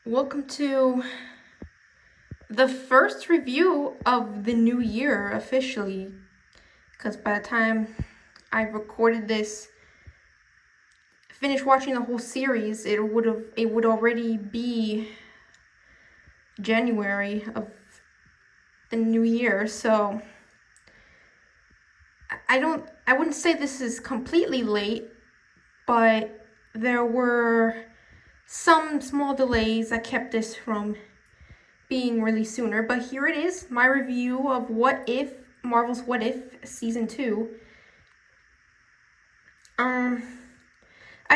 Welcome to the first review of the new year officially, because by the time I recorded this, finished watching the whole series, it would already be January of the new year. So I wouldn't say this is completely late, but there were some small delays that kept this from being released sooner. But here it is, my review of Marvel's What If Season 2. I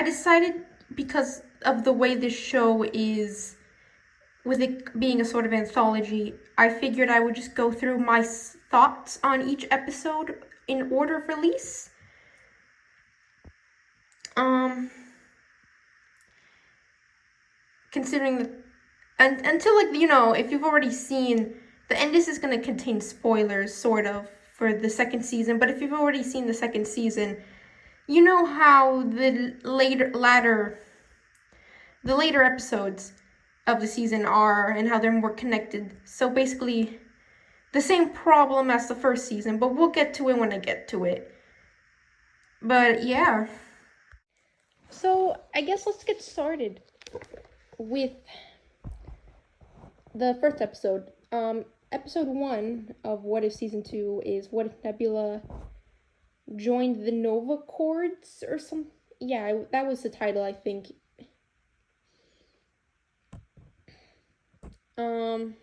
decided, because of the way this show is, with it being a sort of anthology, I figured I would just go through my thoughts on each episode in order of release. Considering until, if you've already seen and this is going to contain spoilers sort of for the second season, but if you've already seen the second season, you know how the later episodes of the season are and how they're more connected. So basically the same problem as the first season, but we'll get to it when I get to it. But yeah. So I guess let's get started with the first episode. Episode 1 of What If Season 2 is What If Nebula joined the Nova Chords or some. Yeah, that was the title, I think. A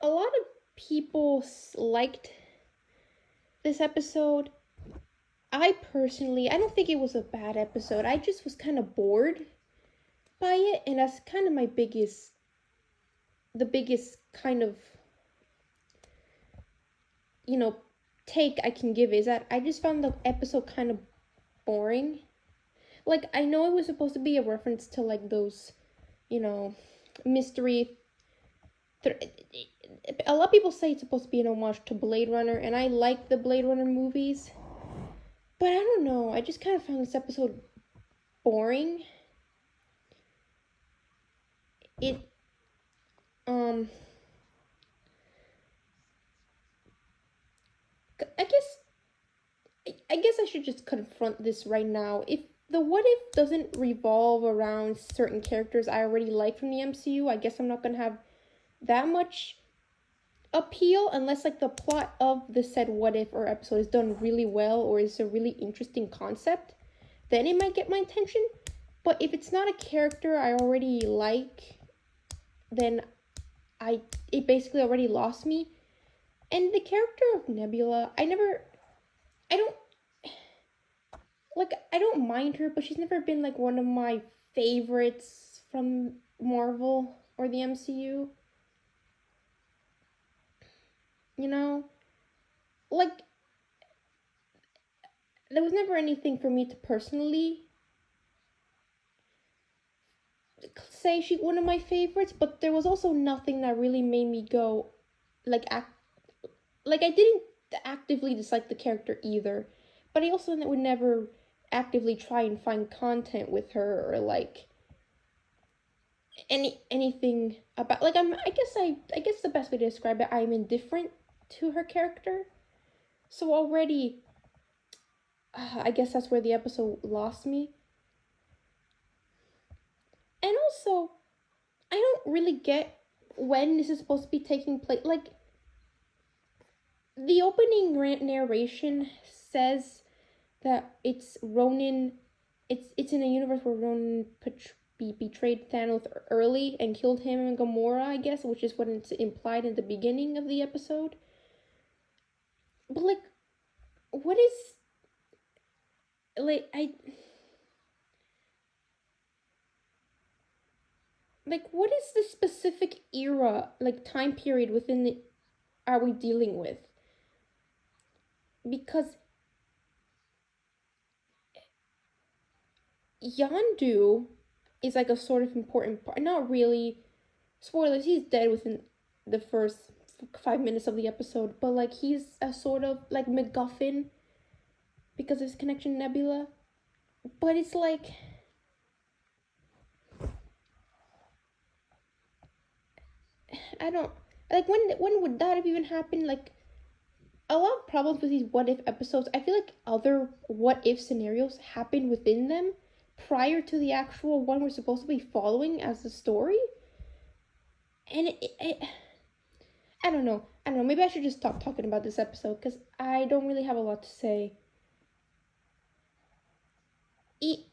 lot of people liked this episode. I don't think it was a bad episode. I just was kind of bored by it, and that's kind of the biggest kind of, take I can give is that I just found the episode kind of boring. Like, I know it was supposed to be a reference to, like, those, mystery. A lot of people say it's supposed to be an homage to Blade Runner, and I like the Blade Runner movies. But I don't know, I just kind of found this episode boring. I guess I should just confront this right now. If the What If doesn't revolve around certain characters I already like from the MCU, I guess I'm not gonna have that much appeal unless, like, the plot of the said What If or episode is done really well or is a really interesting concept. Then it might get my attention. But if it's not a character I already like, then it basically already lost me. And the character of Nebula, I don't mind her, but she's never been, like, one of my favorites from Marvel or the MCU. Like, there was never anything for me to personally say she's one of my favorites, but there was also nothing that really made me go, I didn't actively dislike the character either, but I also would never actively try and find content with her or, like, anything about, like, I guess the best way to describe it, I'm indifferent to her character. So already, I guess that's where the episode lost me. And also, I don't really get when this is supposed to be taking place. Like, the opening narration says that it's Ronan. It's in a universe where Ronan betrayed Thanos early and killed him and Gamora, I guess, which is what it's implied in the beginning of the episode. But, like, what is, like, what is the specific era, like, time period within the are we dealing with? Because Yondu is, like, a sort of important part. Not really. Spoilers, he's dead within the first 5 minutes of the episode, but, like, he's a sort of, like, MacGuffin because of his connection to Nebula. But it's like, I don't, like, when would that have even happened? Like, a lot of problems with these what if episodes, I feel like other what if scenarios happen within them prior to the actual one we're supposed to be following as the story. And I don't know. I don't know. Maybe I should just stop talking about this episode because I don't really have a lot to say. It,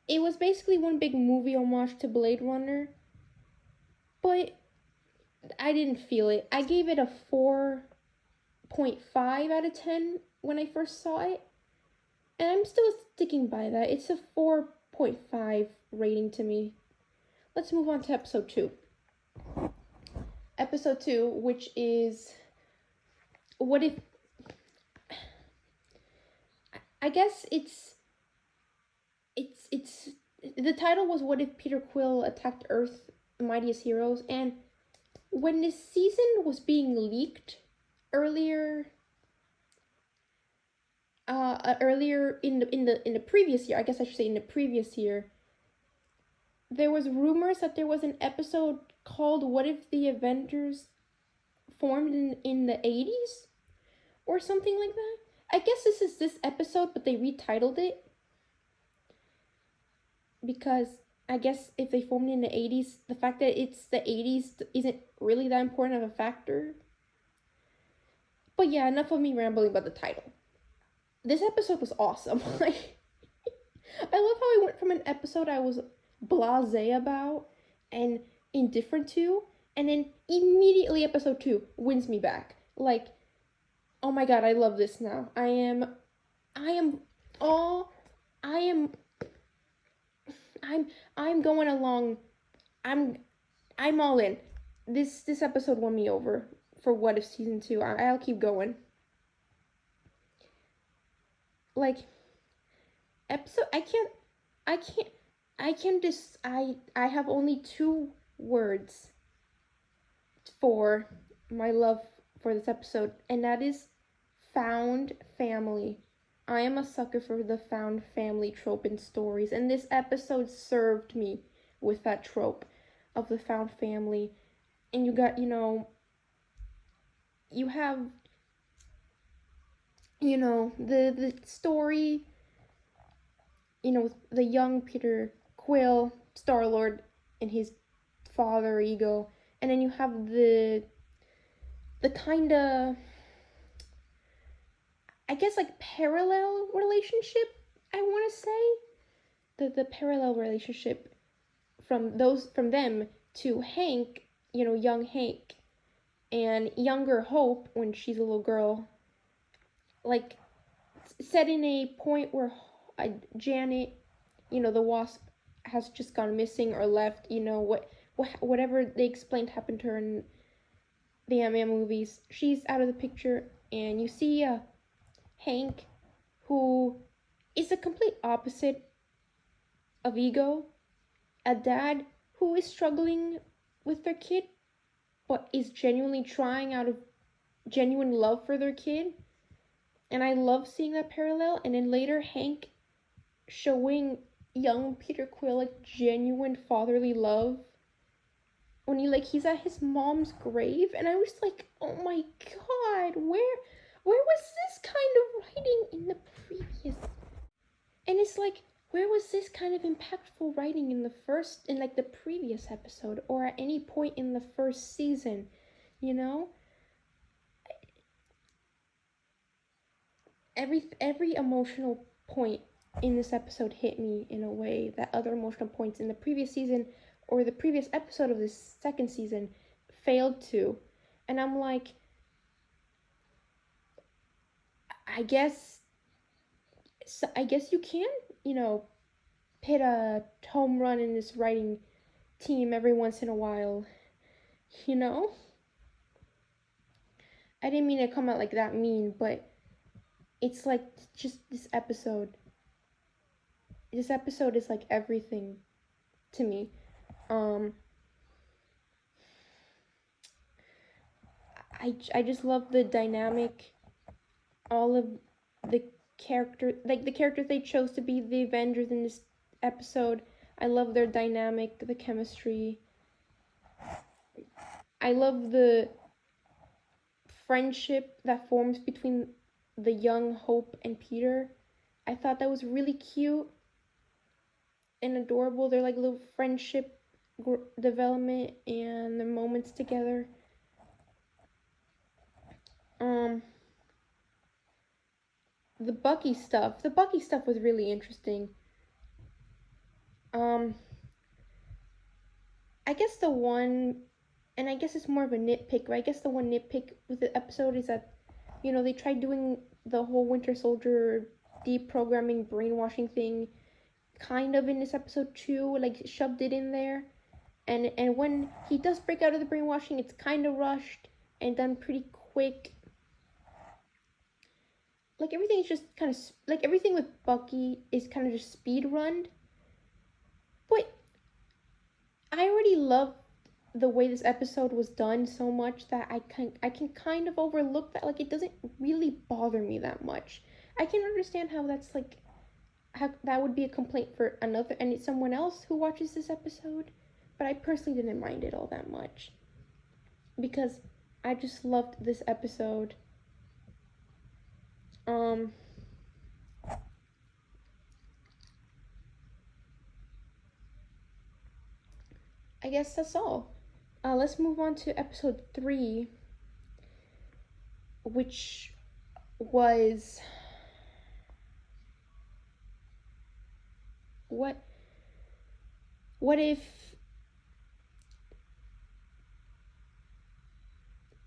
it was basically one big movie homage to Blade Runner, but I didn't feel it. I gave it a 4.5 out of 10 when I first saw it, and I'm still sticking by that. It's a 4.5 rating to me. Let's move on to episode 2. Episode 2, which is what if. I guess it's the title was what if Peter Quill attacked Earth Mightiest Heroes, and when this season was being leaked earlier earlier in the previous year, I guess I should say in the previous year, there was rumors that there was an episode called What If the Avengers formed in the 80s or something like that. I guess this is this episode, but they retitled it because I guess if they formed in the 80s, the fact that it's the 80s isn't really that important of a factor. But yeah, enough of me rambling about the title. This episode was awesome. I love how I went from an episode I was blasé about and indifferent to, and then immediately episode 2 wins me back. Like, oh my god, I love this now. I am all I am I'm going along. I'm all in. This episode won me over for What If season 2. I'll keep going. Like, episode I can't I can just I have only 2 words for my love for this episode, and that is found family. I am a sucker for the found family trope in stories, and this episode served me with that trope of the found family. And you got, you have, the story, the young Peter Quill, Star-Lord, and his father Ego, and then you have the kind of, I guess, like, parallel relationship, I want to say. The parallel relationship from them to Hank, young Hank, and younger Hope when she's a little girl. Like, set in a point where Janet, the Wasp, has just gone missing or left. Whatever they explained happened to her in the Ant-Man movies. She's out of the picture, and you see Hank, who is the complete opposite of Ego, a dad who is struggling with their kid, but is genuinely trying out of genuine love for their kid. And I love seeing that parallel. And then later, Hank showing young Peter Quill like genuine fatherly love when he's at his mom's grave, and I was like, oh my god, where was this kind of writing in the previous? And it's like, where was this kind of impactful writing in the previous episode, or at any point in the first season, Every emotional point in this episode hit me in a way that other emotional points in the previous season or the previous episode of this second season failed to. And I'm like, I guess you can, hit a home run in this writing team every once in a while, I didn't mean to come out like that mean, but it's like, just this episode is like everything to me. I just love the dynamic all of the the characters they chose to be the Avengers in this episode. I love their dynamic, the chemistry. I love the friendship that forms between the young Hope and Peter. I thought that was really cute and adorable. They're like little friendship development and their moments together. Um, the Bucky stuff. The Bucky stuff was really interesting. Um, I guess the one, and I guess it's more of a nitpick, but I guess the one nitpick with the episode is that, they tried doing the whole Winter Soldier deprogramming, brainwashing thing kind of in this episode too, like shoved it in there. And when he does break out of the brainwashing, it's kind of rushed and done pretty quick. Like everything's just kind of like everything with Bucky is kind of just speed run. But I already love the way this episode was done so much that I can kind of overlook that. Like it doesn't really bother me that much. I can understand how that's like how that would be a complaint for another and it's someone else who watches this episode, but I personally didn't mind it all that much because I just loved this episode. Um I guess that's all. Let's move on to episode 3, which was what what if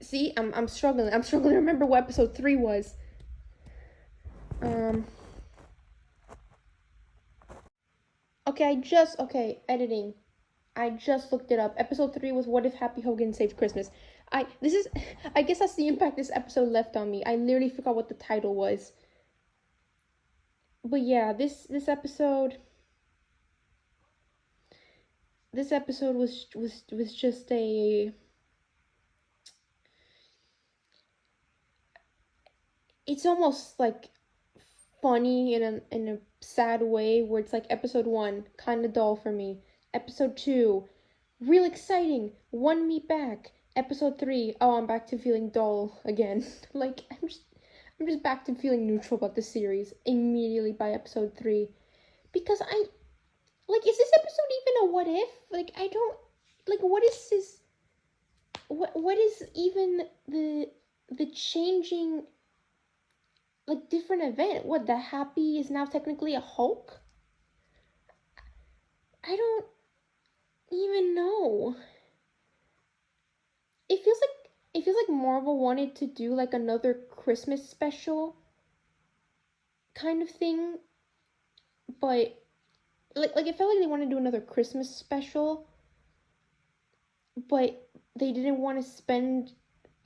see I'm struggling to remember what episode 3 was. um Editing. I just looked it up. Episode 3 was what if Happy Hogan saved Christmas. I guess that's the impact this episode left on me. I literally forgot what the title was. But yeah, this episode was just a it's almost like funny in a sad way where it's like episode 1 kind of dull for me. Episode 2 real exciting, won me back. Episode 3, oh, I'm back to feeling dull again. Like I'm just back to feeling neutral about the series immediately by episode 3 because I like is this episode even a what if? Like I don't like what is this what is even the changing like different event? What the Happy is now technically a Hulk? I don't even know. It feels like Marvel wanted to do like another Christmas special kind of thing, but like it felt like they wanted to do another Christmas special, but they didn't want to spend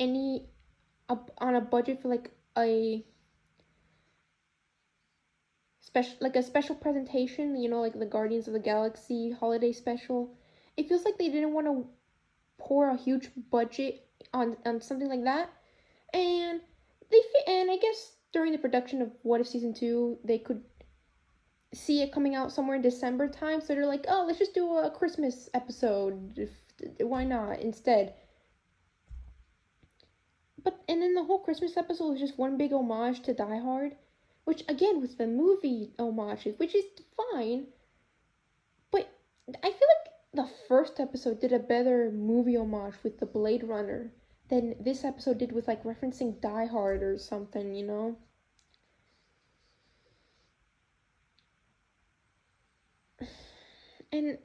any on a budget for like a special presentation, like the Guardians of the Galaxy holiday special. It feels like they didn't want to pour a huge budget on something like that, and and I guess during the production of What If Season 2, they could see it coming out somewhere in December time, so they're like, oh, let's just do a Christmas episode. Why not instead? And then the whole Christmas episode was just one big homage to Die Hard, which again was the movie homages, which is fine. But I feel like the first episode did a better movie homage with the Blade Runner than this episode did with like referencing Die Hard or something. And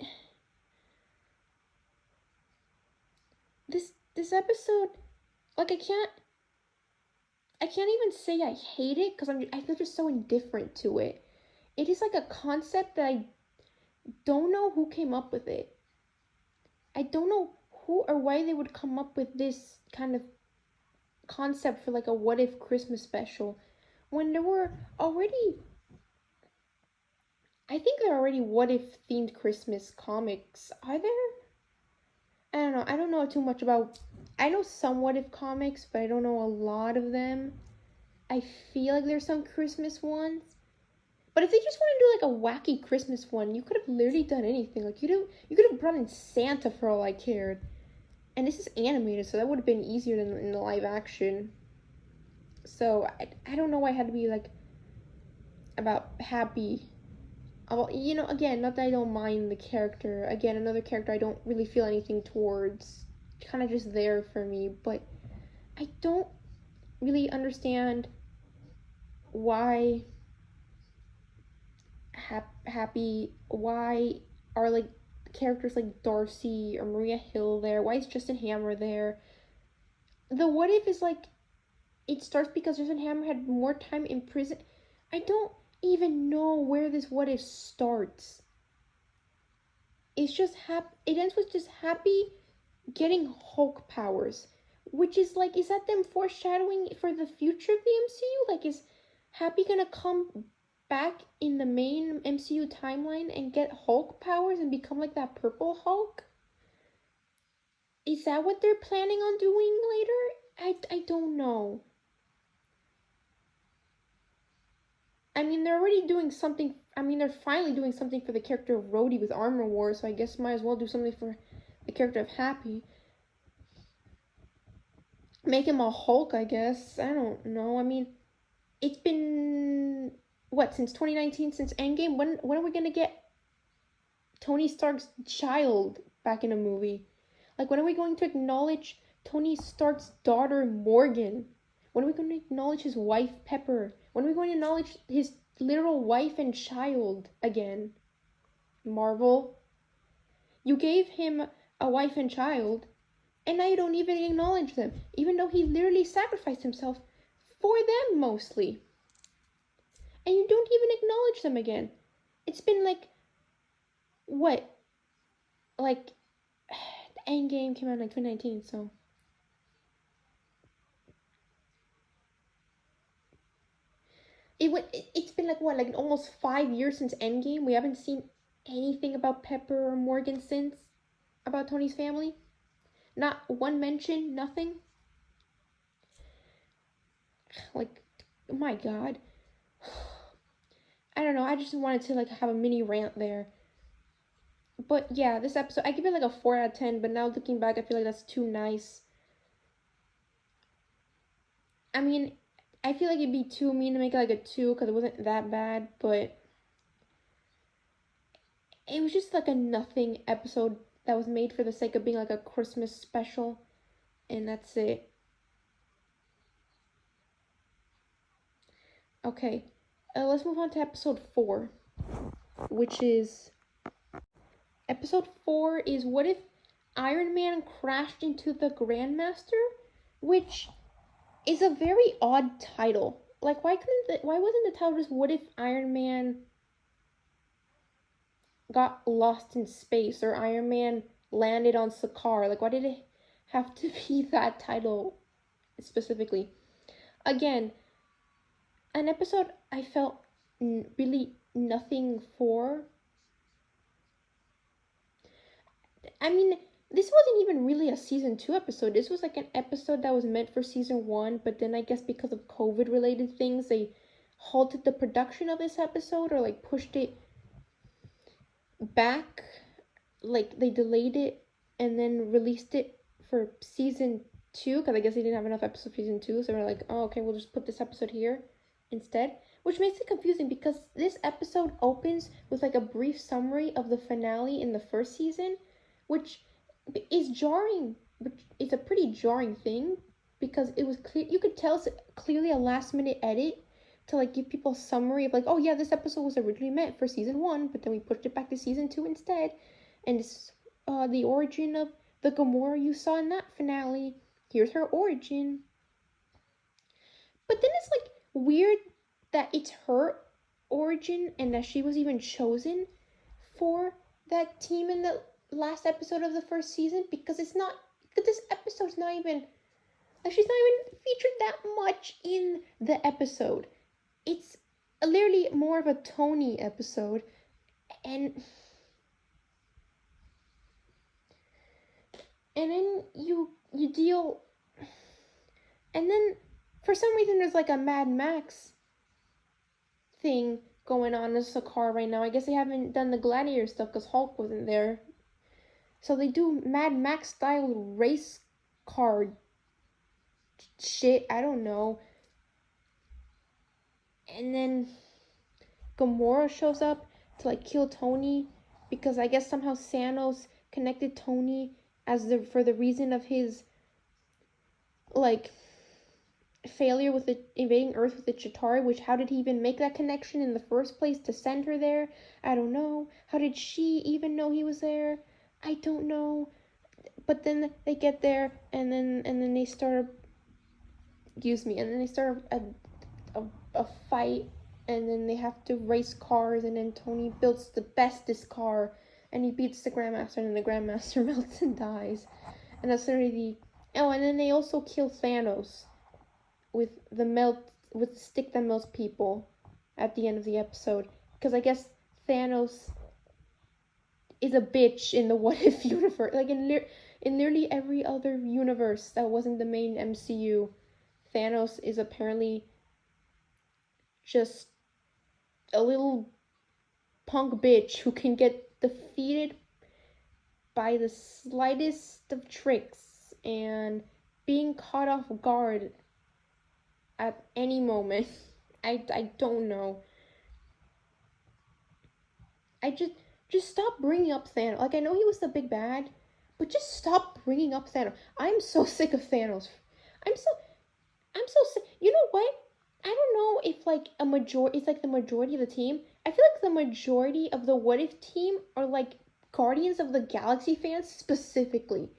this episode, like I can't even say I hate it because I feel just so indifferent to it. It is like a concept that I don't know who came up with it. I don't know who or why they would come up with this kind of concept for like a what if Christmas special when there were already what if themed Christmas comics. Are there? I don't know. I don't know too much about I know some what if comics, but I don't know a lot of them. I feel like there's some Christmas ones. But if they just want to do like a wacky Christmas one, you could have literally done anything. Like you could have brought in Santa for all I cared. And this is animated, so that would have been easier than in the live action. So I don't know why it had to be like about Happy. Again, not that I don't mind the character. Again, another character I don't really feel anything towards. Kind of just there for me, but I don't really understand why Happy. Why are like characters like Darcy or Maria Hill there? Why is Justin Hammer there? The what if is like it starts because Justin Hammer had more time in prison. I don't even know where this what if starts. It's just it ends with just Happy getting Hulk powers, which is like, is that them foreshadowing for the future of the MCU? Like, is Happy gonna come back in the main MCU timeline and get Hulk powers and become like that purple Hulk? Is that what they're planning on doing later? I don't know. I mean, they're already doing something. I mean, they're finally doing something for the character of Rhodey with Armor Wars, so I guess might as well do something for the character of Happy. Make him a Hulk, I guess. I don't know. I mean, it's been what, since 2019, since Endgame. When are we gonna get Tony Stark's child back in a movie? Like, when are we going to acknowledge Tony Stark's daughter Morgan? When are we going to acknowledge his wife Pepper? When are we going to acknowledge his literal wife and child again? Marvel, you gave him a wife and child, and now you don't even acknowledge them, even though he literally sacrificed himself for them mostly. And you don't even acknowledge them again. It's been like, what? Like, the Endgame came out in like 2019, so. It's been like, what, like almost 5 years since Endgame? We haven't seen anything about Pepper or Morgan since? About Tony's family? Not one mention, nothing? Like, oh my god. I don't know, I just wanted to like have a mini rant there. But yeah, this episode, I give it like a 4 out of 10, but now looking back, I feel like that's too nice. I mean, I feel like it'd be too mean to make it like a 2 because it wasn't that bad, but it was just like a nothing episode that was made for the sake of being like a Christmas special, and that's it. Okay, let's move on to episode 4, which is episode 4 is what if Iron Man crashed into the Grandmaster, which is a very odd title. Like, why wasn't the title just what if Iron Man got lost in space or Iron Man landed on Sakaar? Like, why did it have to be that title specifically? Again, an episode I felt really nothing for. I mean, this wasn't even really a season 2 episode. This was like an episode that was meant for season 1, but then I guess because of COVID related things, they halted the production of this episode or like pushed it back. Like, they delayed it and then released it for season 2 because I guess they didn't have enough episodes for season 2, so they're like, oh, okay, we'll just put this episode here instead, which makes it confusing because this episode opens with like a brief summary of the finale in the first season, which is jarring. It's a pretty jarring thing because it was clear, you could tell it's clearly a last minute edit to like give people a summary of like, oh yeah, this episode was originally meant for season 1, but then we pushed it back to season 2 instead, and it's the origin of the Gamora you saw in that finale. Here's her origin. But then it's like weird that it's her origin and that she was even chosen for that team in the last episode of the first season, because it's not, because this episode's not even, like, she's not even featured that much in the episode. It's literally more of a Tony episode, and then you deal, and then For some reason, there's like a Mad Max thing going on in Sakaar right now. I guess they haven't done the Gladiator stuff because Hulk wasn't there. So they do Mad Max style race car shit. I don't know. And then Gamora shows up to like kill Tony because I guess somehow Thanos connected Tony as the for the reason of his like failure with the invading Earth with the Chitauri, which how did he even make that connection in the first place to send her there? I don't know. How did she even know he was there? I don't know. But then they get there and then they start excuse me, and then they start a fight and then they have to race cars and then Tony builds the bestest car and he beats the Grandmaster and then the Grandmaster melts and dies. And that's literally the oh and then they also kill Thanos with the stick that melts people at the end of the episode because I guess Thanos is a bitch in the what if universe, like in literally every other universe that wasn't the main MCU. Thanos is apparently just a little punk bitch who can get defeated by the slightest of tricks and being caught off guard at any moment. I don't know. I just stop bringing up Thanos. Like I know he was the big bad, but just stop bringing up Thanos. I'm so sick of Thanos. I'm so I'm so sick. You know what? I don't know if like a majority, it's like the majority of the team. I feel like the majority of the What If team are like Guardians of the Galaxy fans specifically,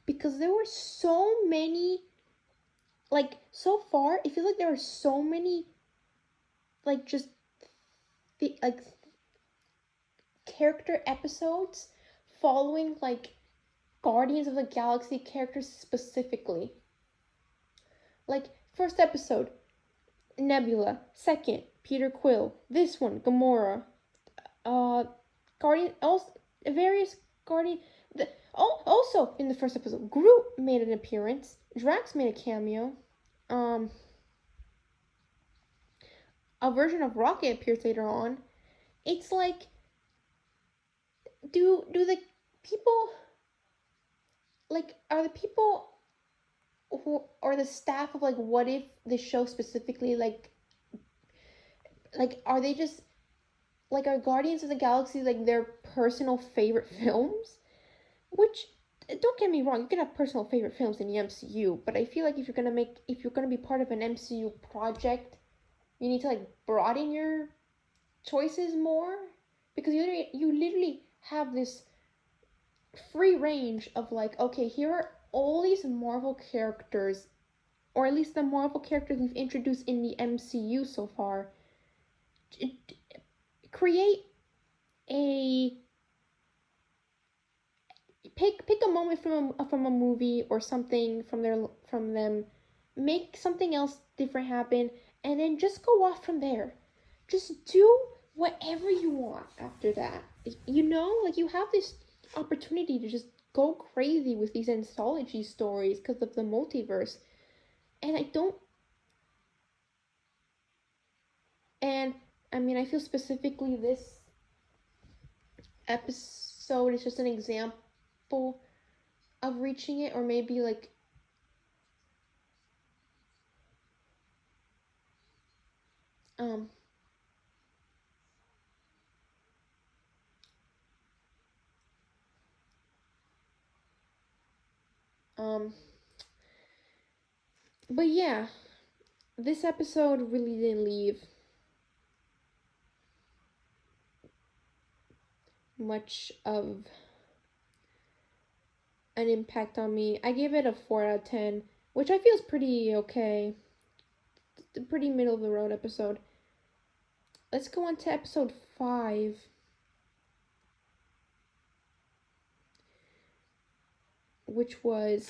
because there were so many, like so far, it feels like there are so many, like just the like character episodes following like Guardians of the Galaxy characters specifically. Like first episode, Nebula. Second, Peter Quill. This one, Gamora. Guardian. Also, various Guardian. Also, in the first episode, Groot made an appearance. Drax made a cameo. Um, a version of Rocket appears later on. It's like, do the people like are the people who are the staff of like What If the show specifically like are they just like are Guardians of the Galaxy like their personal favorite films? Which don't get me wrong, you can have personal favorite films in the MCU, but I feel like if you're gonna be part of an MCU project, you need to like broaden your choices more because you literally have this free range of like okay here are all these Marvel characters or at least the Marvel characters we've introduced in the MCU so far. Create a pick a moment from a movie or something from them, make something else different happen, and then just go off from there. Just do whatever you want after that. You know, like you have this opportunity to just go crazy with these anthology stories because of the multiverse, and I don't. And I mean, I feel specifically this episode is just an example of reaching it, or maybe like um um but yeah, this episode really didn't leave much of an impact on me. I gave it a 4 out of 10, which I feel is pretty okay. It's a pretty middle of the road episode. Let's go on to episode 5, which was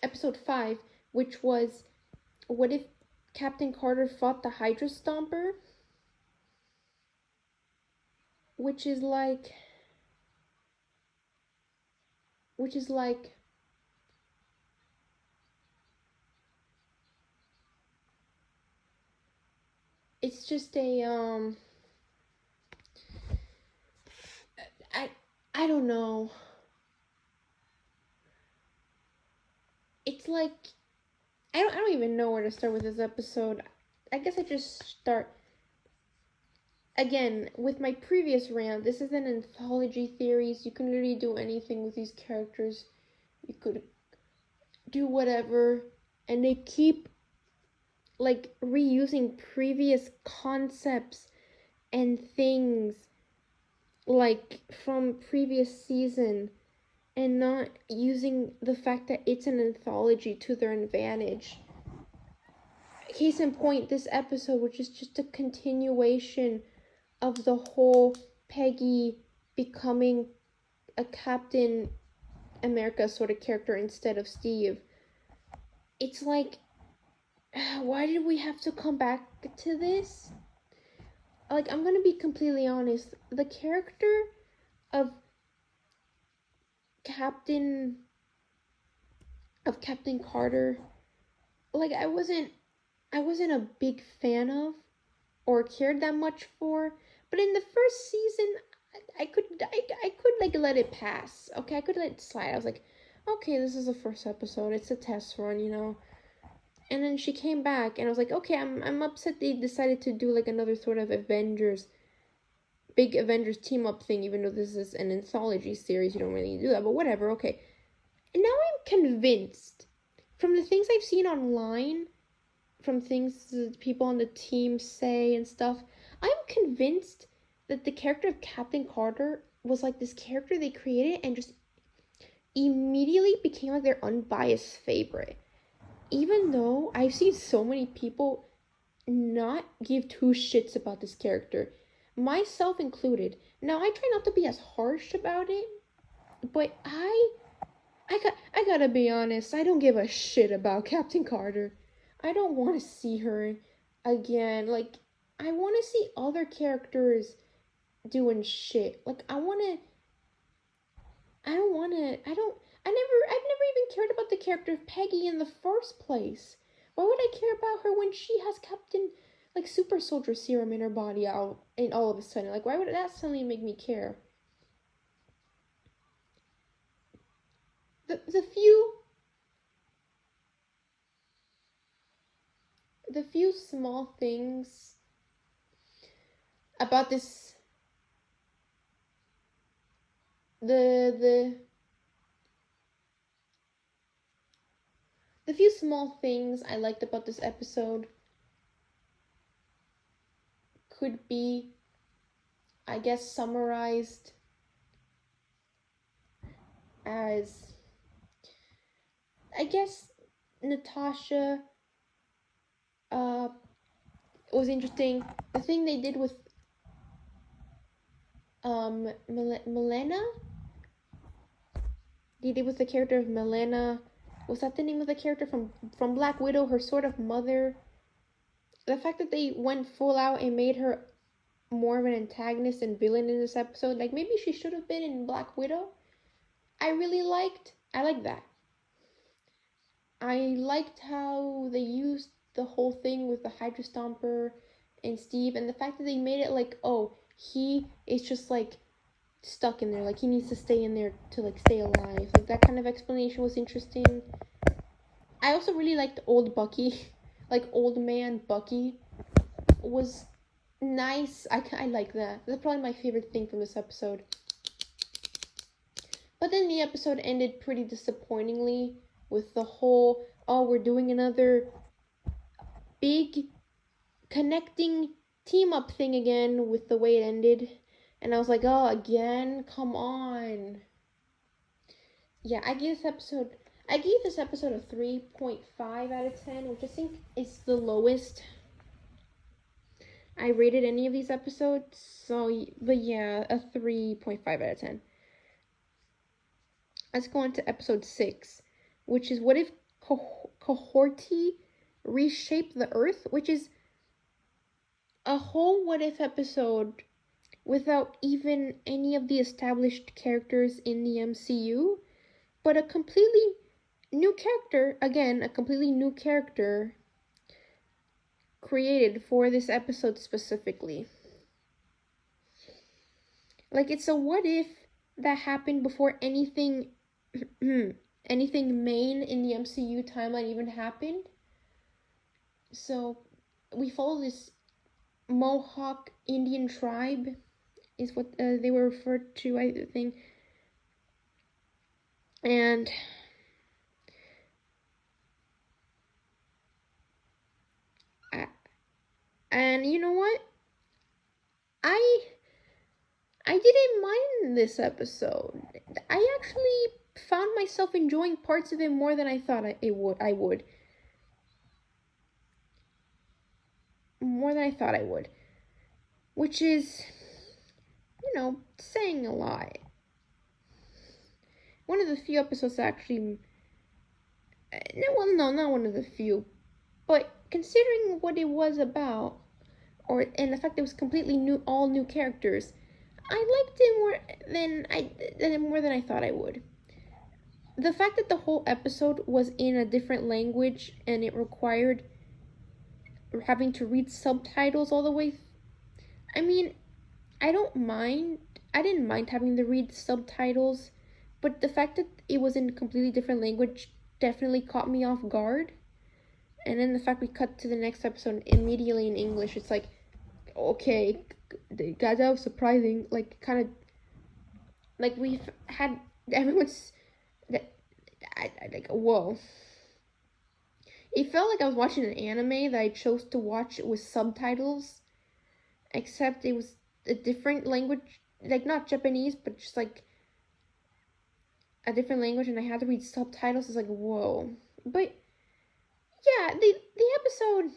episode 5, which was what if Captain Carter fought the Hydra Stomper? Which is like which is like it's just a I I don't know. It's like I don't even know where to start with this episode. I guess I just start again with my previous rant. This is an anthology theories. You can literally do anything with these characters. You could do whatever, and they keep like reusing previous concepts and things like from previous season and not using the fact that it's an anthology to their advantage. Case in point, this episode, which is just a continuation of the whole Peggy becoming a Captain America sort of character instead of Steve. It's like, why did we have to come back to this? Like, I'm gonna be completely honest. The character of Captain Carter, like I wasn't a big fan of or cared that much for. But in the first season, I could like let it pass. Okay, I could let it slide. I was like, okay, this is the first episode. It's a test run, you know. And then she came back, and I was like, okay, I'm upset they decided to do like another sort of big Avengers team up thing. Even though this is an anthology series, you don't really do that. But whatever. Okay. And now I'm convinced from the things I've seen online, from things that people on the team say and stuff, I'm convinced that the character of Captain Carter was like this character they created and just immediately became like their unbiased favorite. Even though I've seen so many people not give two shits about this character, myself included. Now I try not to be as harsh about it, but I gotta be honest, I don't give a shit about Captain Carter. I don't want to see her again. Like, I want to see other characters doing shit. Like, I've never even cared about the character of Peggy in the first place. Why would I care about her when she has Captain, like, super soldier serum in her body out, and all of a sudden? Like, why would that suddenly make me care? The few small things about this the the few small things I liked about this episode could be, I guess, summarized as, I guess, Natasha was interesting. The thing they did with Milena, they did with the character of Milena. Was that the name of the character from Black Widow? Her sort of mother. The fact that they went full out and made her more of an antagonist and villain in this episode, like maybe she should have been in Black Widow. I like that. I liked how they used the whole thing with the Hydra Stomper and Steve, and the fact that they made it like, oh, he is just like stuck in there, like he needs to stay in there to like stay alive. Like that kind of explanation was interesting. I also really liked old Bucky, like old man Bucky was nice. I like that. That's probably my favorite thing from this episode. But then the episode ended pretty disappointingly with the whole, oh, we're doing another big connecting team up thing again with the way it ended. And I was like, oh, again? Come on. Yeah, I gave this episode a 3.5 out of 10, which I think is the lowest I rated any of these episodes. So, but yeah, a 3.5 out of 10. Let's go on to episode 6, which is what if Cohorty reshaped the Earth, which is a whole what if episode without even any of the established characters in the MCU, but a completely new character, again, a completely new character created for this episode specifically. Like, it's a what if that happened before anything anything main in the MCU timeline even happened. So we follow this Mohawk Indian tribe, is what they were referred to, I think. And you know what? I didn't mind this episode. I actually found myself enjoying parts of it more than I thought I would. More than I thought I would. Which is, saying a lot. One of the few episodes actually. Well, no, not one of the few. But considering what it was about, and the fact that it was completely new, all new characters, I liked it more than I thought I would. The fact that the whole episode was in a different language and it required having to read subtitles all the way. I mean, I don't mind. I didn't mind having to read subtitles, but the fact that it was in a completely different language definitely caught me off guard. And then the fact we cut to the next episode immediately in English, it's like, okay, guys, that was surprising. Like, kind of, like we've had everyone's, like, whoa. It felt like I was watching an anime that I chose to watch with subtitles, except it was a different language, like not Japanese, but just like a different language, and I had to read subtitles. It's like, whoa. But yeah, the episode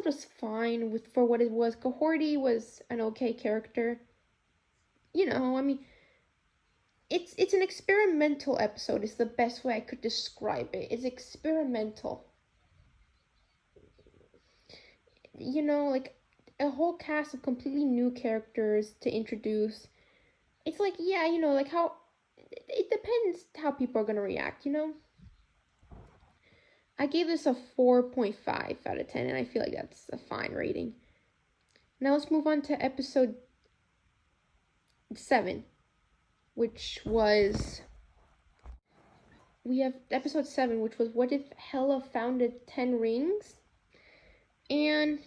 was fine for what it was. Cohorty was an okay character. I mean, it's an experimental episode. It's the best way I could describe it. It's experimental. Like a whole cast of completely new characters to introduce. It's like, yeah, like how it depends how people are gonna react. I gave this a 4.5 out of 10, and I feel like that's a fine rating. Now let's move on to episode 7, which was. We have episode 7, which was what if Hela found the 10 rings? And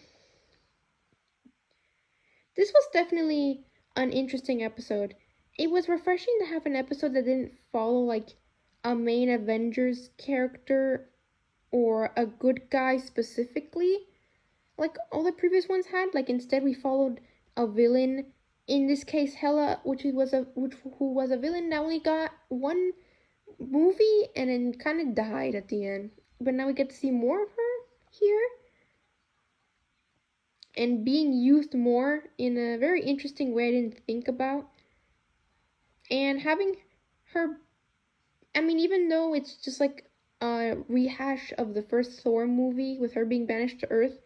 this was definitely an interesting episode. It was refreshing to have an episode that didn't follow like a main Avengers character or a good guy specifically, like all the previous ones had. Like instead we followed a villain. In this case, Hela, who was a villain that only got one movie and then kind of died at the end. But now we get to see more of her here and being used more in a very interesting way I didn't think about. And having her, I mean, even though it's just like a rehash of the first Thor movie with her being banished to Earth,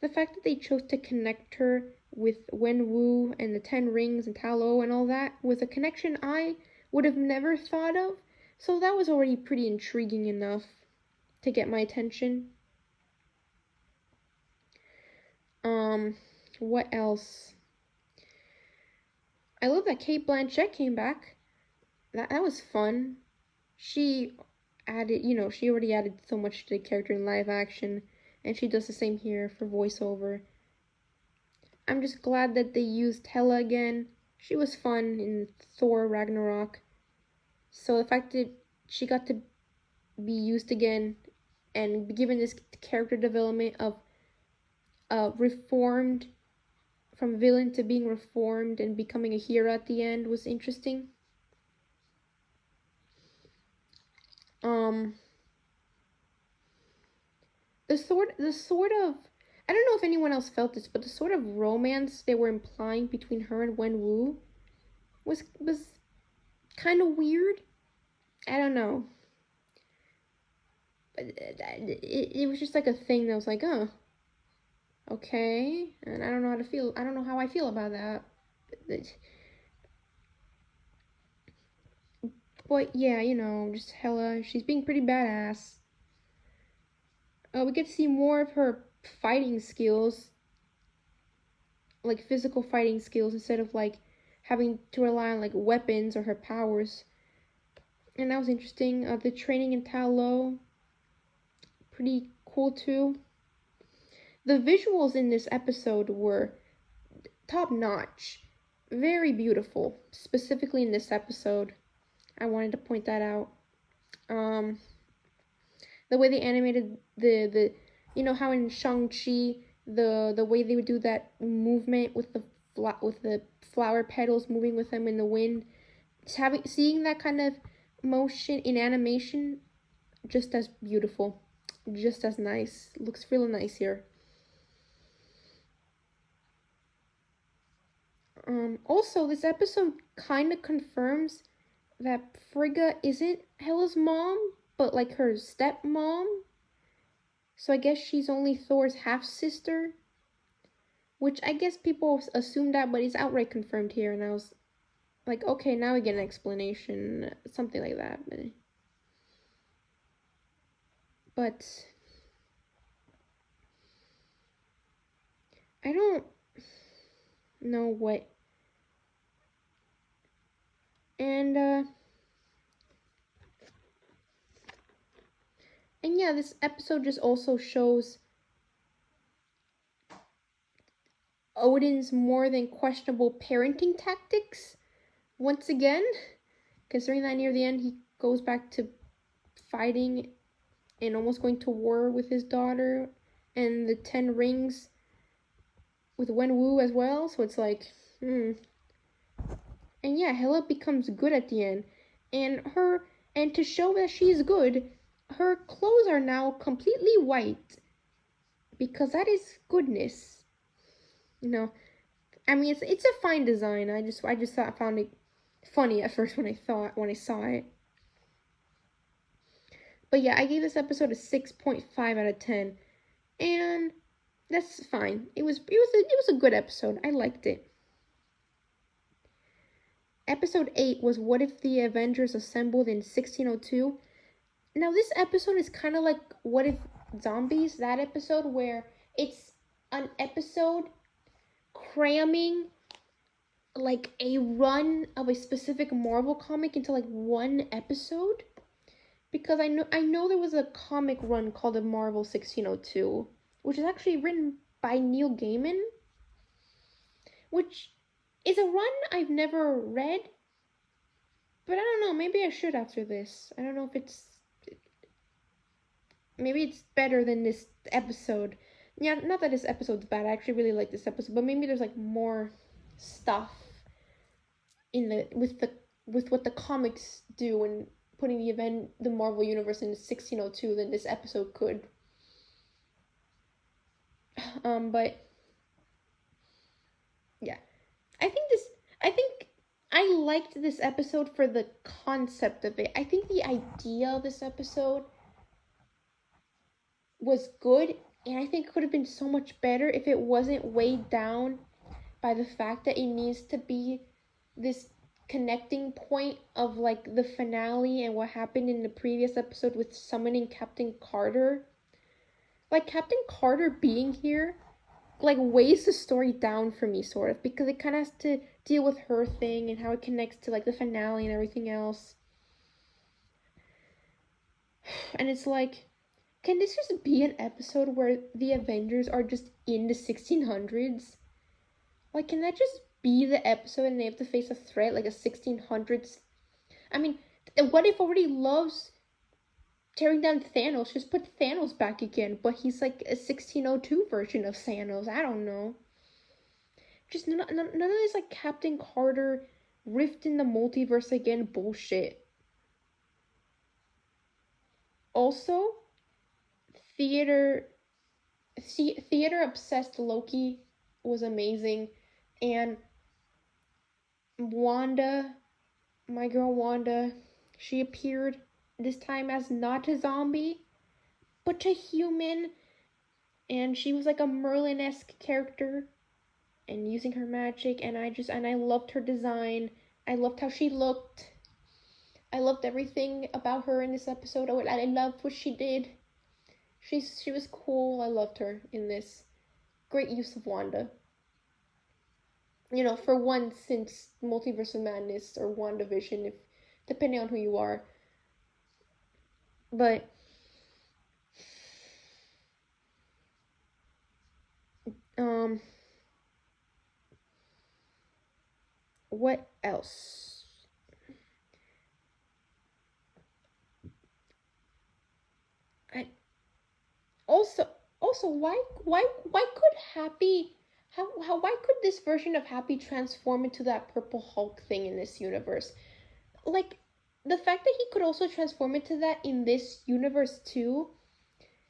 the fact that they chose to connect her with Wenwu and the 10 Rings and Ta Lo and all that was a connection I would have never thought of. So that was already pretty intriguing enough to get my attention. What else? I love that Cate Blanchett came back. That was fun. She added, she already added so much to the character in live action, and she does the same here for voiceover. I'm just glad that they used Hela again. She was fun in Thor Ragnarok. So the fact that she got to be used again and be given this character development of reformed, from villain to being reformed and becoming a hero at the end was interesting. The sort of, I don't know if anyone else felt this, but the sort of romance they were implying between her and Wenwu was kind of weird. I don't know. But it was just like a thing that was like, oh, okay, and I don't know how to feel. I don't know how I feel about that. But yeah, just Hela. She's being pretty badass. We get to see more of her fighting skills, like physical fighting skills, instead of like having to rely on like weapons or her powers. And that was interesting. The training in Talo, pretty cool too. The visuals in this episode were top notch, very beautiful, specifically in this episode. I wanted to point that out. The way they animated the how in Shang-Chi the way they would do that movement with the flower petals moving with them in the wind, seeing that kind of motion in animation, just as beautiful, just as nice. Looks really nice here. Also, this episode kind of confirms that Frigga isn't Hela's mom, but like her stepmom. So I guess she's only Thor's half sister, which I guess people assumed that, but it's outright confirmed here. And I was like, okay, now we get an explanation, something like that. But I don't know what. And yeah, this episode just also shows Odin's more than questionable parenting tactics once again, considering that near the end he goes back to fighting and almost going to war with his daughter and the 10 rings with Wenwu as well. So it's like, And yeah, Hela becomes good at the end. And to show that she's good, her clothes are now completely white. Because that is goodness. I mean, it's a fine design. I just found it funny at first when I saw it. But yeah, I gave this episode a 6.5 out of 10, and that's fine. It was a good episode. I liked it. Episode 8 was What If the Avengers Assembled in 1602. Now this episode is kind of like What If Zombies, that episode where it's an episode cramming like a run of a specific Marvel comic into like one episode, because I know there was a comic run called the Marvel 1602, which is actually written by Neil Gaiman, which is a run I've never read, but I don't know, maybe I should after this. I don't know if maybe it's better than this episode. Yeah, not that this episode's bad. I actually really like this episode, but maybe there's like more stuff in with what the comics do and putting the Marvel universe in 1602 than this episode could. But yeah, I think I liked this episode for the concept of it. I think the idea of this episode was good, and I think it could have been so much better if it wasn't weighed down by the fact that it needs to be this connecting point of like the finale and what happened in the previous episode with summoning Captain Carter. Like Captain Carter being here like weighs the story down for me, sort of, because it kind of has to deal with her thing and how it connects to like the finale and everything else. And it's like, can this just be an episode where the Avengers are just in the 1600s? Like, can that just be the episode and they have to face a threat like a 1600s? I mean, what if already loves tearing down Thanos? Just put Thanos back again, but he's like a 1602 version of Thanos. I don't know. Just none of this like Captain Carter rift in the multiverse again bullshit. Also, theater obsessed Loki was amazing, and Wanda, my girl Wanda, she appeared this time as not a zombie, but a human, and she was like a Merlin-esque character, and using her magic, and I loved her design. I loved how she looked. I loved everything about her in this episode. I loved what she did. She was cool. I loved her in this. Great use of Wanda. For once since Multiverse of Madness or WandaVision, if depending on who you are. But um what else? I also also why could Happy how why could this version of Happy transform into that purple Hulk thing in this universe? Like the fact that he could also transform into that in this universe too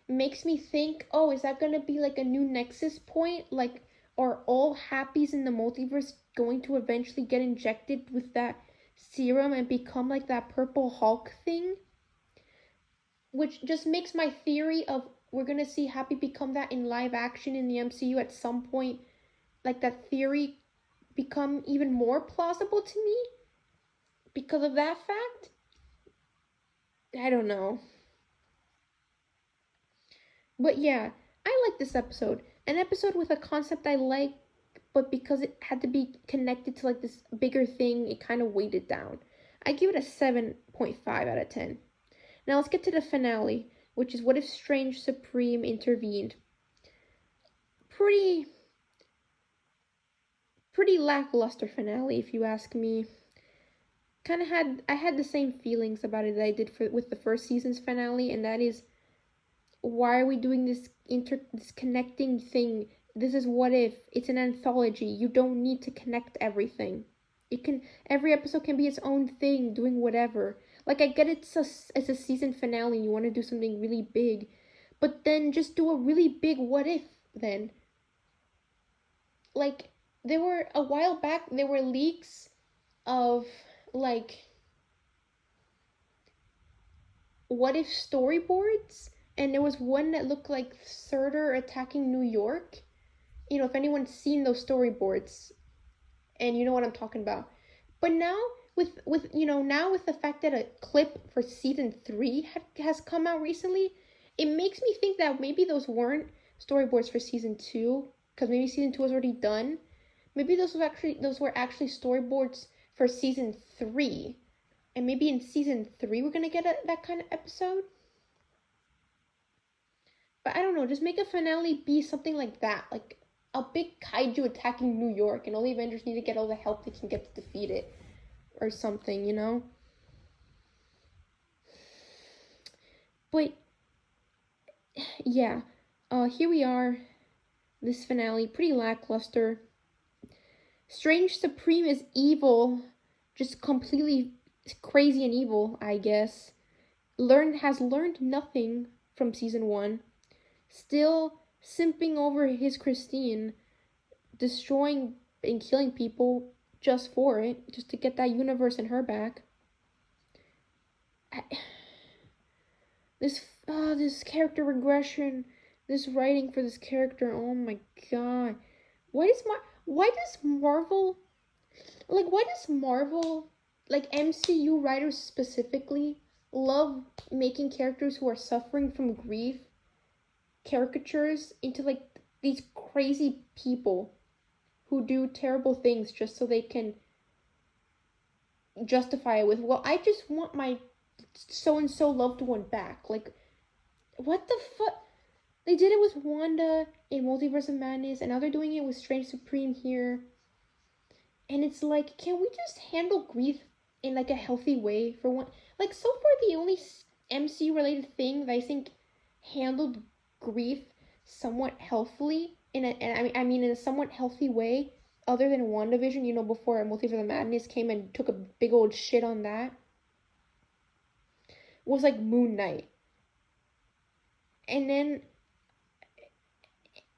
makes me think, oh, is that gonna be like a new Nexus point? Like, are all Happies in the multiverse going to eventually get injected with that serum and become like that purple Hulk thing? Which just makes my theory of we're gonna see Happy become that in live action in the MCU at some point, like that theory become even more plausible to me because of that fact. I don't know. But yeah, I like this episode. An episode with a concept I like, but because it had to be connected to like this bigger thing, it kind of weighted down. I give it a 7.5 out of 10. Now let's get to the finale, which is what if Strange Supreme intervened. Pretty lackluster finale if you ask me. I had the same feelings about it that I did with the first season's finale, and that is, why are we doing this connecting thing? This is what if. It's an anthology. You don't need to connect everything. Every episode can be its own thing, doing whatever. Like, I get it's a season finale, you want to do something really big, but then just do a really big what if then. Like, there were a while back there were leaks of like what if storyboards, and there was one that looked like Surtur attacking New York. If anyone's seen those storyboards, and you know what I'm talking about. But now now with the fact that a clip for season 3 has come out recently, it makes me think that maybe those weren't storyboards for season 2, because maybe season 2 was already done. Maybe those were actually storyboards for season 3, and maybe in season 3 we're gonna get that kind of episode. But I don't know, just make a finale be something like that, like a big kaiju attacking New York, and all the Avengers need to get all the help they can get to defeat it, or something. But yeah, here we are. This finale, pretty lackluster. Strange Supreme is evil, just completely crazy and evil, I guess. Has learned nothing from season 1. Still simping over his Christine, destroying and killing people just for it, just to get that universe and her back. This character regression, this writing for this character, oh my god. Why does Marvel like MCU writers specifically love making characters who are suffering from grief caricatures into like these crazy people who do terrible things just so they can justify it with, well, I just want my so and so loved one back. Like, what the fuck? They did it with Wanda in Multiverse of Madness, and now they're doing it with Strange Supreme here. And it's like, can we just handle grief in like a healthy way for one? Like, so far the only MCU related thing that I think handled grief somewhat healthily I mean in a somewhat healthy way, other than WandaVision, before Multiverse of Madness came and took a big old shit on that, was like Moon Knight. And then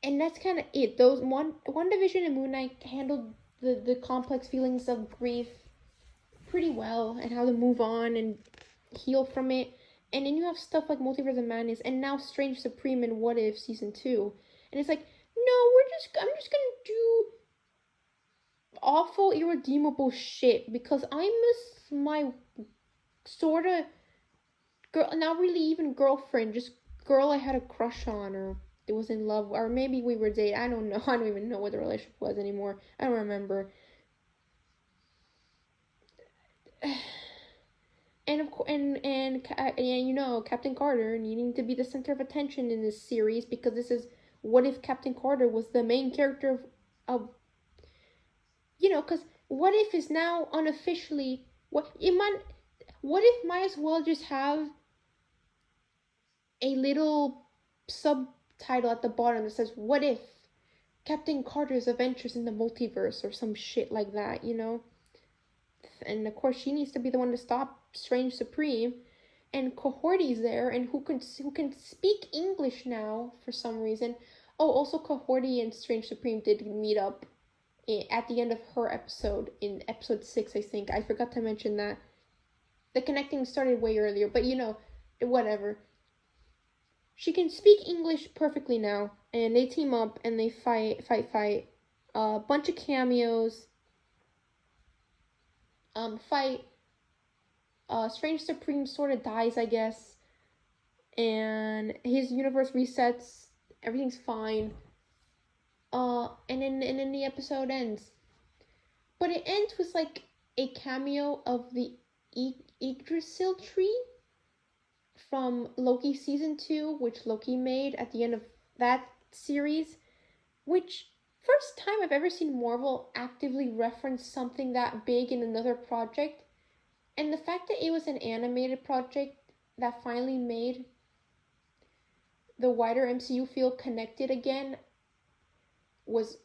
and that's kind of it. Those WandaVision and Moon Knight handled the complex feelings of grief pretty well, and how to move on and heal from it. And then you have stuff like Multiverse of Madness, and now Strange Supreme and What If season 2, and it's like, no, I'm just gonna do awful, irredeemable shit because I miss my sorta girl, not really even girlfriend, just girl I had a crush on, or it was in love, or maybe we were dating. I don't know. I don't even know what the relationship was anymore. I don't remember. And of course, and you know, Captain Carter needing to be the center of attention in this series, because this is what if Captain Carter was the main character of you know, because what if is now unofficially what if might as well just have a little subtitle at the bottom that says what if Captain Carter's adventures in the multiverse or some shit like that, you know? And of course she needs to be the one to stop Strange Supreme, and Cohorty's there, and who can speak English now for some reason. Oh, also Cohorty and Strange Supreme did meet up at the end of her episode in episode 6, I think. I forgot to mention that. The connecting started way earlier, but you know, whatever. She can speak English perfectly now, and they team up and they fight. A bunch of cameos. Fight. Strange Supreme sort of dies, I guess, and his universe resets. Everything's fine. And then the episode ends. But it ends with like a cameo of the Yggdrasil tree from Loki season 2, which Loki made at the end of that series, which first time I've ever seen Marvel actively reference something that big in another project. And the fact that it was an animated project that finally made the wider MCU feel connected again was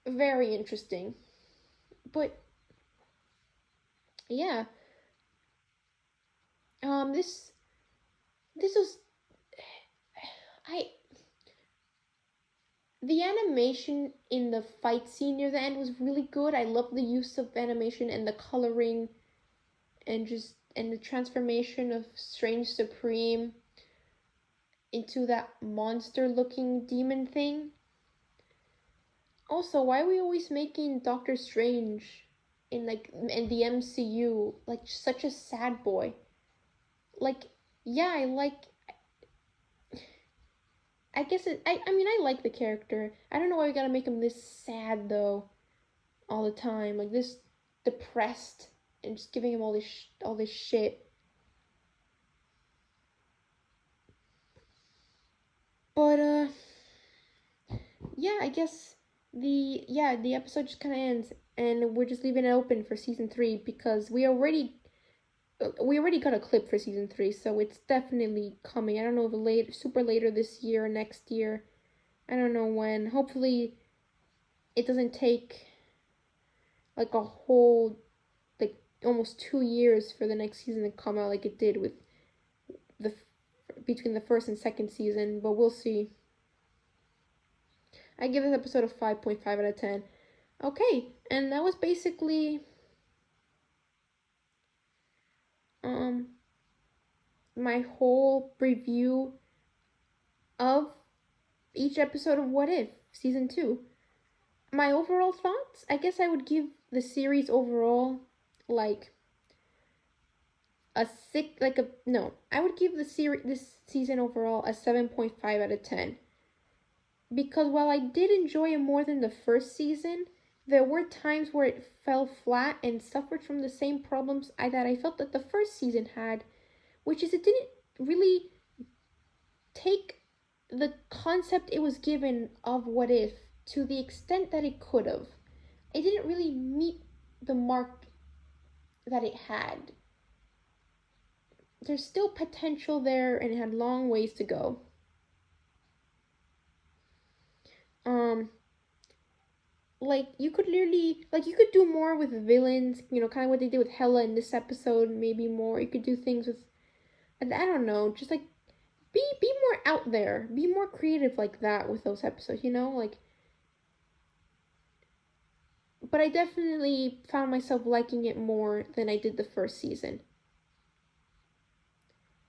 very interesting. But yeah, this was I the animation in the fight scene near the end was really good. I love the use of animation and the coloring and the transformation of Strange Supreme into that monster looking demon thing. Also, why are we always making Doctor Strange in the MCU like such a sad boy? Like, yeah, I guess I mean I like the character. I don't know why we gotta make him this sad though all the time, like this depressed, and just giving him all this shit. But yeah, I guess the episode just kind of ends, and we're just leaving it open for season 3, because we already got a clip for season 3, so it's definitely coming. I don't know if super later this year or next year. I don't know when. Hopefully, it doesn't take like a whole like almost 2 years for the next season to come out like it did with the between the first and second season. But we'll see. I give this episode a 5.5 out of 10. Okay, and that was basically my whole review of each episode of What If season 2. My overall thoughts, I guess I would give the series overall like a six, like a no, I would give the series this season overall a 7.5 out of 10. Because while I did enjoy it more than the first season, there were times where it fell flat and suffered from the same problems that I felt that the first season had, which is it didn't really take the concept it was given of What If to the extent that it could have. It didn't really meet the mark that it had. There's still potential there, and it had long ways to go. Like you could do more with villains, you know, kind of what they did with Hela in this episode, maybe more. You could do things with, I don't know, just like be more out there, be more creative like that with those episodes, you know, like. But I definitely found myself liking it more than I did the first season.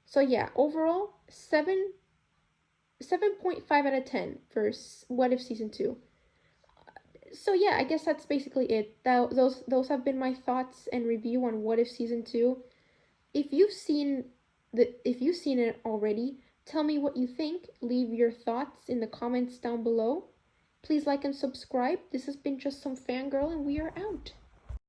So yeah, overall 7.5 out of 10 for What If season 2. So yeah, I guess that's basically it. Those have been my thoughts and review on What If season 2. If you've seen it already, Tell me what you think. Leave your thoughts in the comments down below. Please like and subscribe. This has been Just Some Fangirl, and we are out.